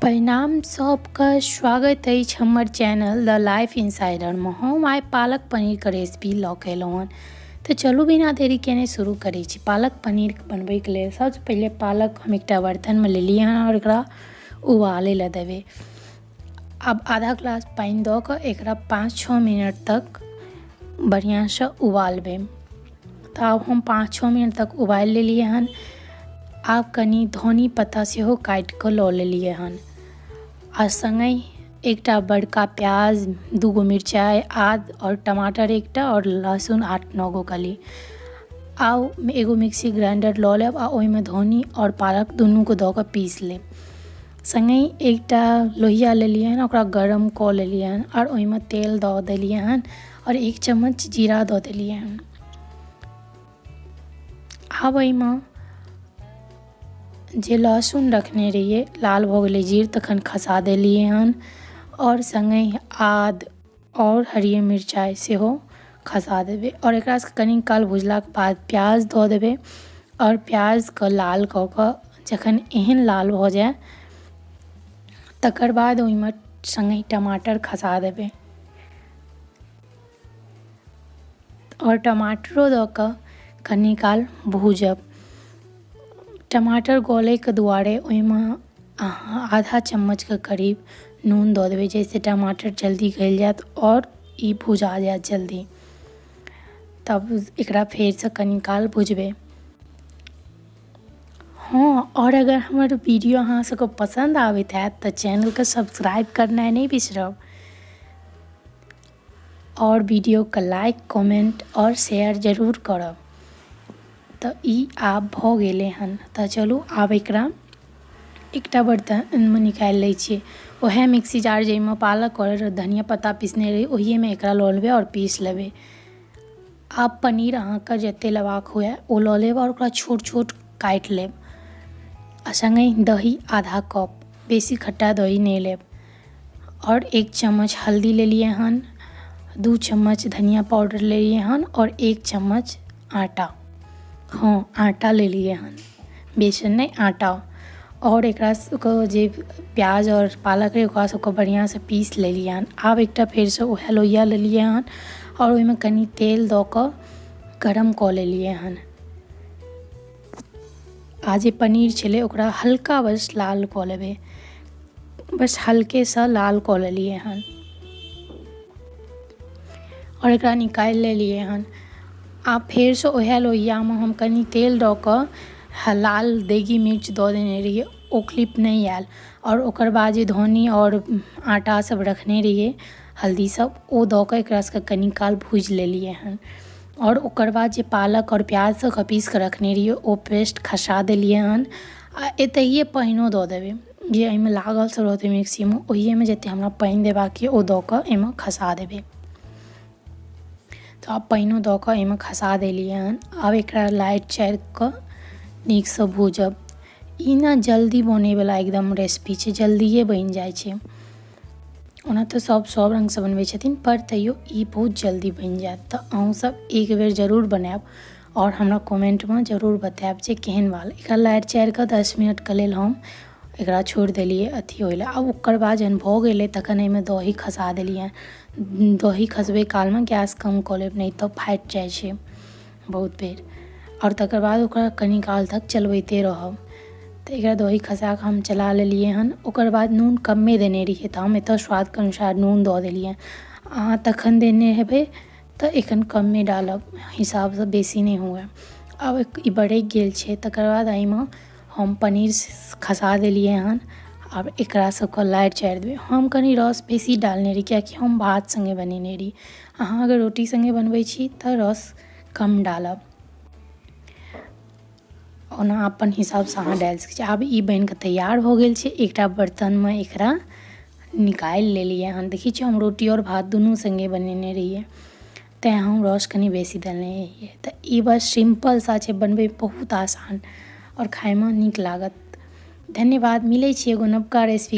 परिणाम सबका स्वागत अछि हमर चैनल द लाइफ इनसाइडर में। हम आइ पालक पनीर के रेसिपी लऽ के अयलहुँ हन। तो चलू बिना देरी केने शुरू करै छी। पालक पनीर बनबै के लेल सबसे पहिले पालक हम एकटा बर्तन में लेलिए हन और एकरा उबाले ला देबै। अब आधा गिलास पानी दऽ कऽ एकरा 5-6 मिनट तक बढ़िया से उबालबै। तो अब हम 5-6 मिनट तक उबाल लेलिए हन। आब कनी धनी पत्ता सेहो काटि कऽ लऽ लेलिए हन। आ संगे एकटा बड़का प्याज, 2 गो मिरचाई, आद और टमाटर एकटा और लहसुन 8-9 गो कली। आब एगो मिक्सी ग्राइंडर लऽ लेब आ ओहिमे धनी और पालक दुनू को दऽ कऽ पीस लेब। संगे एकटा लोहिया लेलिए हन, ओकरा गरम कऽ लेलिए हन और ओहिमे तेल दऽ देलिए हन और 1 चम्मच जीरा दऽ देलिए हन। आब एहिमे जे लहसुन रखने रहिए लाल भऽ गेलै जीर तखन खसा देलिए हन और संगे आद और हरियर मिरचाई सेहो खसा देबै और एकरा कनी काल भुजलाक बाद प्याज दऽ देबै और प्याज के लाल कऽ कऽ जखन एहन लाल भऽ जाए तकर बाद ओहिमे संगे टमाटर खसा देबै और टमाटरो दऽ कऽ कनी काल भूजब। टमाटर गले के दुआरे ओहिमे अहाँ आधा चम्मच के करीब नून दऽ देबै, जैसे टमाटर जल्दी गल जाएत और ई भुजा जाएत जल्दी। तब एकरा फेर से कनी काल भुजबै। हाँ, और अगर हमर वीडियो अहाँ सबके पसंद आबैत हैत तऽ चैनल के सब्सक्राइब करनाइ नहीं बिसरब और वीडियो के लाइक, कमेंट और शेयर जरूर करब। तो ई आब भऽ गेलै हन। तो चलू आब एकरा एकटा बर्तन में निकालि लै छियै। ओहे मिक्सी जार जाहिमे पालक और धनिया पत्ता पीसने रही ओहिए में एकरा लऽ लेबै और पीस लेबै। आब पनीर अहाँके जते लेबाक हुए ओ लऽ लेब और ओकरा छोट छोट काटि लेब। आ संगे दही आधा कप, बेसी खट्टा दही नहीं लेब और 1 चम्मच हल्दी लेलिए हन, 2 चम्मच धनिया पाउडर लेलिए हन और 1 चम्मच आटा। हाँ, आटा ले लिए हन, बेसन नहीं आटा। और एकरा सबके जे प्याज और पालक रहे ओकरा सबके बढ़िया से पीस लेलिए हन। आब एकटा फेर से ओहे लोहिया लेलिए हन और ओहिमे कनी तेल दऽ कऽ गरम कऽ लेलिए हन। आ जे पनीर छलै ओकरा हल्का बस लाल कऽ लेबै, बस हल्के से लाल कऽ लेलिए हन और एकरा निकालि लेलिए हन। आब फेर से ओहे लोहिया में हम कनी तेल दऽ कऽ लाल देगी मिर्च दऽ देने रहिए, ओ क्लिप नहीं आयल और ओकर बाद जे धनी और आटा सब रखने रहिए हल्दी सब ओ दऽ कऽ एकरा सबके कनी काल भूज लेलिए हन और ओकर बाद जे पालक और प्याज सब पीस के रखने रहिए ओ पेस्ट खसा देलिए हन। आ एतहिए पानिओ दऽ देबै, जे एहिमे लागल सब रहतै मिक्सी में ओहिए में जते हमरा पानि देबाक यऽ ओ दऽ कऽ एहिमे खसा देबै। तो आब पानिओ दऽ कऽ एहिमे खसा देलिए हन। आब एकरा लाइट चारि कऽ नीक से भूजब। ई ना जल्दी बने वाला एकदम रेसिपी छै, जल्दिए बनि जाइ छै। ओना तो सब रंग से बनबै छथिन पर तैयो ई बहुत जल्दी बनि जाएत। तो अहूँ सब एक बेर जरूर बनाएब और हमरा कमेंट में जरूर बताएब जे केहन वाल। एकरा लाइट चारि कऽ 10 मिनट के लेल हम एकरा छोड़ि देलिए अथी होइ ला। आब ओकर बाद जहन भऽ गेलै तखन एहिमे दही खसा देलिए। दही खसबै काल में गैस कम कऽ लेब, नहीं तो फाटि जाइ छै बहुत बेर। और तकर बाद ओकरा कनी काल तक चलबैते रहब। तो एकरा दही खसा कऽ हम चला लेलिए हन। ओकर बाद नून कमे देने रहिए तो हम एतऽ स्वाद के अनुसार नून दऽ देलिए। अहाँ तखन देने हेबै तो एखन कमे डालब, हिसाब से बेसी नहीं हुए। अब ई बरकि गेल छै तकर बाद एहिमे हम पनीर खसा देलिए हन। अब एकरा सबके लाइट चारि देबै। हम कनी रस बेसी डालने रही कियाकि हम भात संगे बनेने रही। अहाँ अगर रोटी संगे बनबै छी तऽ रस कम डालब, ओना अपन हिसाब से अहाँ डालि सकै छी। आब ई बनि कऽ तैयार भऽ गेल छै। एकटा बर्तन में एकरा निकालि लेलिए हन। देखै छियै हम रोटी और भात दुनू संगे बनेने रहिए तेँ हम रस कनी बेसी देने रहिए। तऽ ई बस सिंपल सा छै, बनबै बहुत आसान और खाए में नीक लागत। धन्यवाद। मिलै छी एगो नवका रेसिपी।